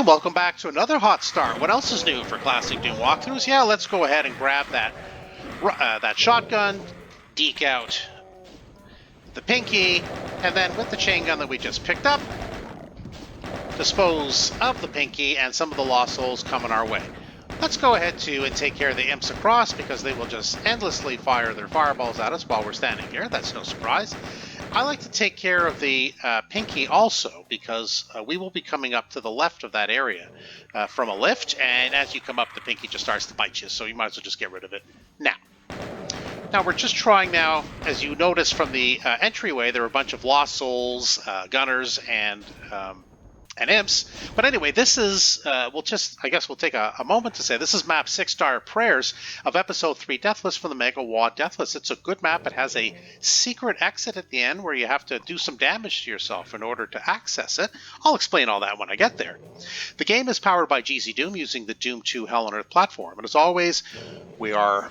And welcome back to another hot start. What else is new for Classic Doom Walkthroughs? Yeah, let's go ahead and grab that shotgun, deke out the pinky, and then with the chain gun that we just picked up, dispose of the pinky and some of the lost souls coming our way. Let's go ahead and take care of the imps across, because they will just endlessly fire their fireballs at us while we're standing here. That's no surprise. I like to take care of the pinky also, because we will be coming up to the left of that area from a lift, and as you come up, the pinky just starts to bite you, so you might as well just get rid of it now. We're just trying now, as you notice from the entryway, there are a bunch of lost souls, gunners, and imps. But anyway, this is, I guess we'll take a moment to say, this is map 6 Dire Prayers of episode 3 Deathless from the Mega WoD Deathless. It's a good map. It has a secret exit at the end where you have to do some damage to yourself in order to access it. I'll explain all that when I get there. The game is powered by GZDoom using the Doom 2 Hell on Earth platform. And as always, we are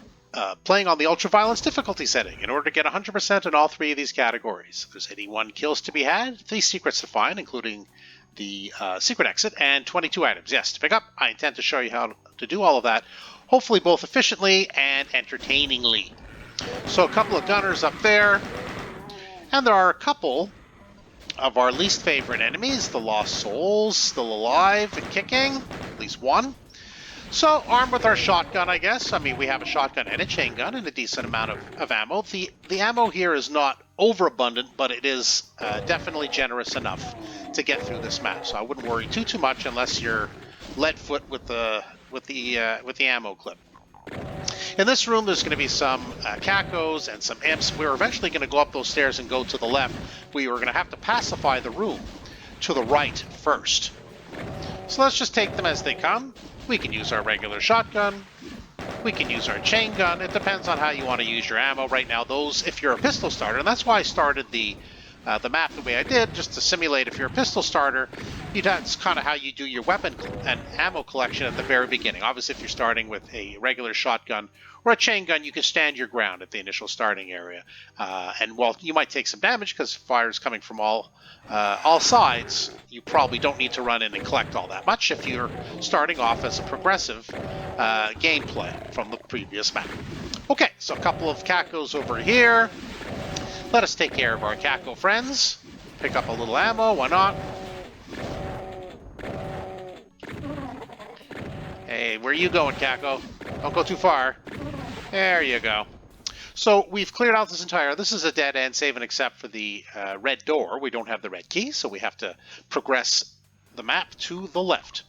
playing on the ultra-violence difficulty setting in order to get 100% in all 3 of these categories. There's 81 kills to be had, 3 secrets to find, including the secret exit, and 22 items, yes, to pick up. I intend to show you how to do all of that, hopefully both efficiently and entertainingly. So a couple of gunners up there, and there are a couple of our least favorite enemies, the Lost Souls, still alive and kicking, at least one. So, armed with our shotgun, I guess. I mean, we have a shotgun and a chain gun and a decent amount of ammo. The ammo here is not overabundant, but it is definitely generous enough to get through this map. So I wouldn't worry too much unless you're lead foot with the ammo clip. In this room, there's going to be some cacos and some imps. We're eventually going to go up those stairs and go to the left. We are going to have to pacify the room to the right first. So let's just take them as they come. We can use our regular shotgun. We can use our chain gun. It depends on how you want to use your ammo. Right now, those, if you're a pistol starter, and that's why I started the map the way I did, just to simulate if you're a pistol starter, that's kind of how you do your weapon and ammo collection at the very beginning. Obviously, if you're starting with a regular shotgun or a chain gun, you can stand your ground at the initial starting area. And while you might take some damage because fire is coming from all sides, you probably don't need to run in and collect all that much if you're starting off as a progressive gameplay from the previous map. Okay, so a couple of cacos over here. Let us take care of our caco friends. Pick up a little ammo, why not? Hey, where are you going, caco? Don't go too far. There you go. So we've cleared out this is a dead end, save and except for the red door. We don't have the red key, so we have to progress the map to the left.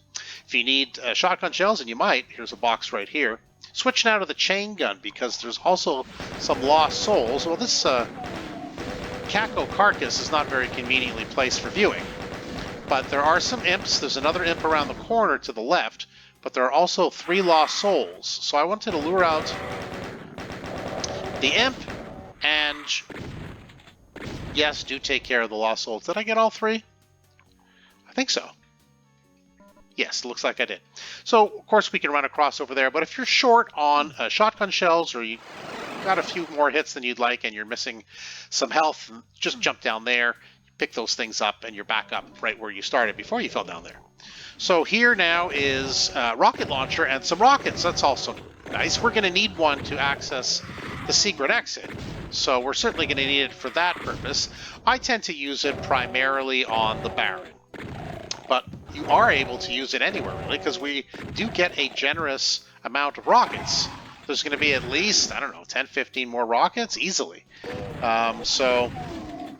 If you need shotgun shells, and you might, here's a box right here. Switch now to the chain gun, because there's also some lost souls. Well, this caco carcass is not very conveniently placed for viewing. But there are some imps. There's another imp around the corner to the left, but there are also 3 lost souls. So I wanted to lure out the imp, and yes, do take care of the lost souls. Did I get all 3? I think so. Yes, looks like I did. So, of course, we can run across over there, but if you're short on shotgun shells, or you got a few more hits than you'd like and you're missing some health, just jump down there, pick those things up, and you're back up right where you started before you fell down there. So here now is a rocket launcher and some rockets. That's also nice. We're going to need one to access the secret exit, so we're certainly going to need it for that purpose. I tend to use it primarily on the Baron, but you are able to use it anywhere, really, because we do get a generous amount of rockets. There's going to be at least, I don't know, 10, 15 more rockets easily. So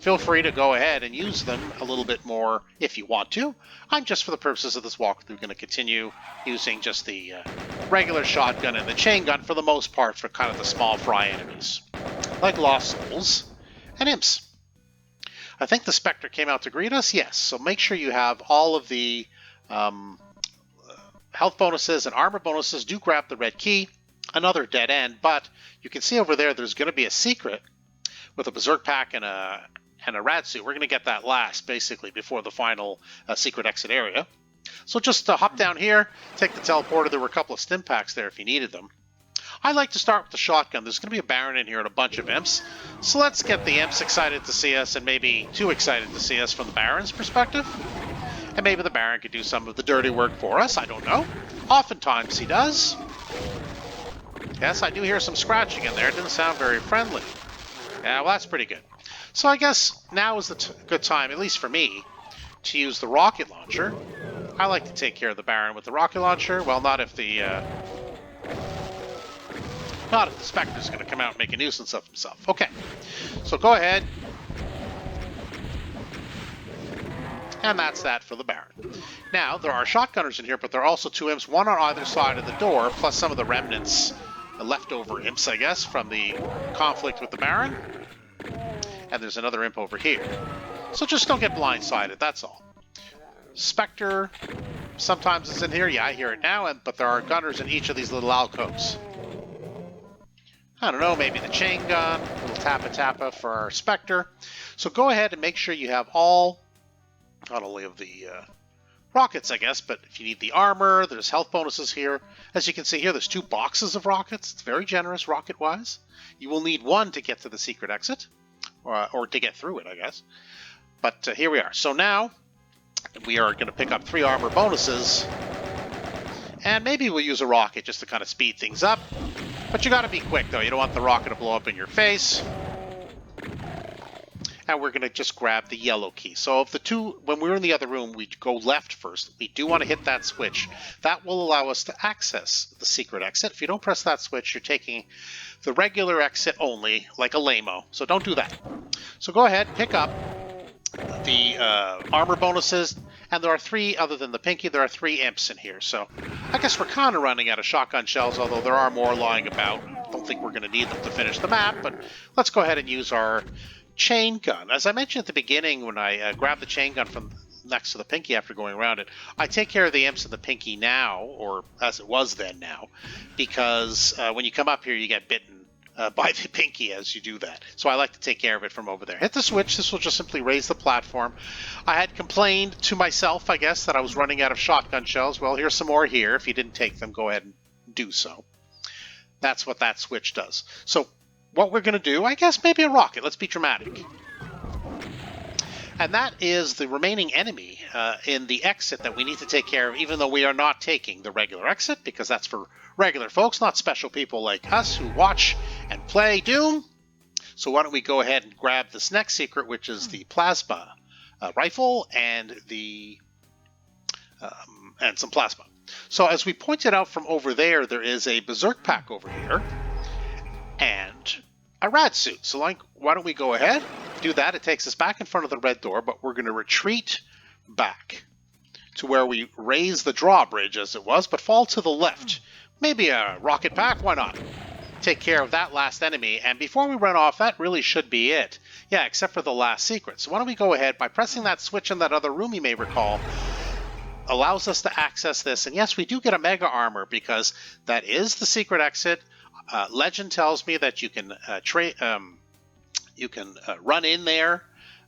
feel free to go ahead and use them a little bit more if you want to. I'm just, for the purposes of this walkthrough, going to continue using just the regular shotgun and the chain gun for the most part for kind of the small fry enemies, like Lost Souls and imps. I think the Spectre came out to greet us. Yes, so make sure you have all of the health bonuses and armor bonuses. Do grab the red key. Another dead end, but you can see over there there's going to be a secret with a berserk pack and a rad suit. We're going to get that last, basically, before the final secret exit area. So just hop down here, take the teleporter. There were a couple of stim packs there if you needed them. I like to start with the shotgun. There's going to be a Baron in here and a bunch of imps. So let's get the imps excited to see us, and maybe too excited to see us from the Baron's perspective. And maybe the Baron could do some of the dirty work for us, I don't know. Oftentimes he does. Yes, I do hear some scratching in there. It didn't sound very friendly. Yeah, well, that's pretty good. So I guess now is the good time, at least for me, to use the rocket launcher. I like to take care of the Baron with the rocket launcher. Well, not if the Spectre's going to come out and make a nuisance of himself. Okay, so go ahead. And that's that for the Baron. Now, there are shotgunners in here, but there are also 2 imps, one on either side of the door, plus some of the remnants, the leftover imps, I guess, from the conflict with the Baron. And there's another imp over here. So just don't get blindsided, that's all. Spectre sometimes is in here. Yeah, I hear it now, but there are gunners in each of these little alcoves. I don't know, maybe the chain gun, a little tappa-tappa for our Spectre. So go ahead and make sure you have all, not only of the rockets, I guess, but if you need the armor, there's health bonuses here. As you can see here, there's 2 boxes of rockets. It's very generous rocket-wise. You will need 1 to get to the secret exit, or to get through it, I guess. But here we are. So now, we are going to pick up 3 armor bonuses, and maybe we'll use a rocket just to kind of speed things up. But you got to be quick, though. You don't want the rocket to blow up in your face. And we're going to just grab the yellow key. So of the 2, when we were in the other room, we go left first. We do want to hit that switch. That will allow us to access the secret exit. If you don't press that switch, you're taking the regular exit only, like a lame-o. So don't do that. So go ahead, pick up the armor bonuses. And there are 3, other than the Pinky, there are 3 imps in here. So I guess we're kind of running out of shotgun shells, although there are more lying about. Don't think we're going to need them to finish the map, but let's go ahead and use our chain gun. As I mentioned at the beginning, when I grabbed the chain gun from next to the Pinky after going around it, I take care of the imps of the Pinky now, or as it was then now, because when you come up here, you get bitten by the Pinky as you do that. So I like to take care of it from over there. Hit the switch. This will just simply raise the platform. I had complained to myself, I guess, that I was running out of shotgun shells. Well, here's some more here. If you didn't take them, go ahead and do so. That's what that switch does. So what we're going to do, I guess maybe a rocket. Let's be dramatic. And that is the remaining enemy in the exit that we need to take care of, even though we are not taking the regular exit, because that's for regular folks, not special people like us who watch and play Doom. So why don't we go ahead and grab this next secret, which is the plasma rifle and the and some plasma. So as we pointed out from over there, there is a berserk pack over here and a rad suit. So like, why don't we go ahead, do that? It takes us back in front of the red door, but we're going to retreat back to where we raise the drawbridge as it was, but fall to the left. Maybe a rocket pack, why not? Take care of that last enemy, and before we run off, that really should be it. Yeah, except for the last secret. So why don't we go ahead, by pressing that switch in that other room you may recall, allows us to access this. And yes, we do get a mega armor, because that is the secret exit. Legend tells me that you can run in there.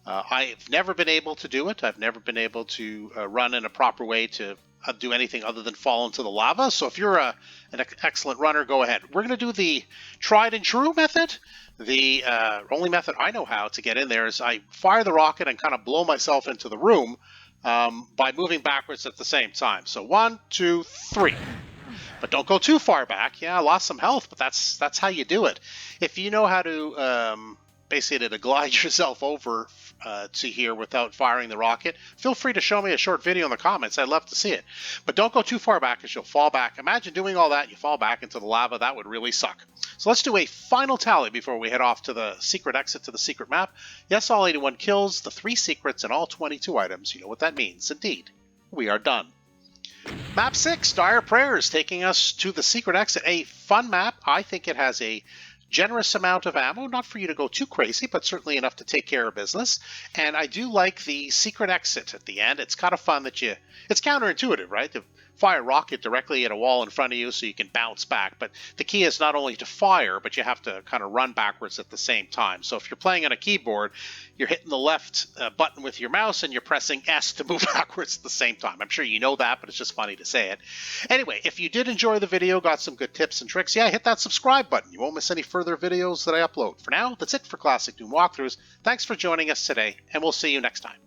I've never been able to do it. I've never been able to run in a proper way to do anything other than fall into the lava. So if you're an excellent runner, go ahead. We're going to do the tried and true method. The only method I know how to get in there is I fire the rocket and kind of blow myself into the room by moving backwards at the same time. So 1, 2, 3. But don't go too far back. Yeah, I lost some health, but that's how you do it. If you know how to basically to glide yourself over to here without firing the rocket, feel free to show me a short video in the comments. I'd love to see it. But don't go too far back, because you'll fall back. Imagine doing all that and you fall back into the lava. That would really suck. So let's do a final tally before we head off to the secret exit to the secret map. Yes, all 81 kills, the 3 secrets, and all 22 items. You know what that means. Indeed, we are done. Map 6, Dire Prayers, taking us to the secret exit. A fun map. I think it has a generous amount of ammo, not for you to go too crazy, but certainly enough to take care of business. And I do like the secret exit at the end. It's kind of fun that it's counterintuitive, right? To fire a rocket directly at a wall in front of you so you can bounce back. But the key is not only to fire, but you have to kind of run backwards at the same time. So if you're playing on a keyboard, you're hitting the left button with your mouse and you're pressing S to move backwards at the same time. I'm sure you know that, but it's just funny to say it. Anyway, if you did enjoy the video, got some good tips and tricks, yeah, hit that subscribe button. You won't miss any further videos that I upload. For now, that's it for Classic Doom Walkthroughs. Thanks for joining us today, and we'll see you next time.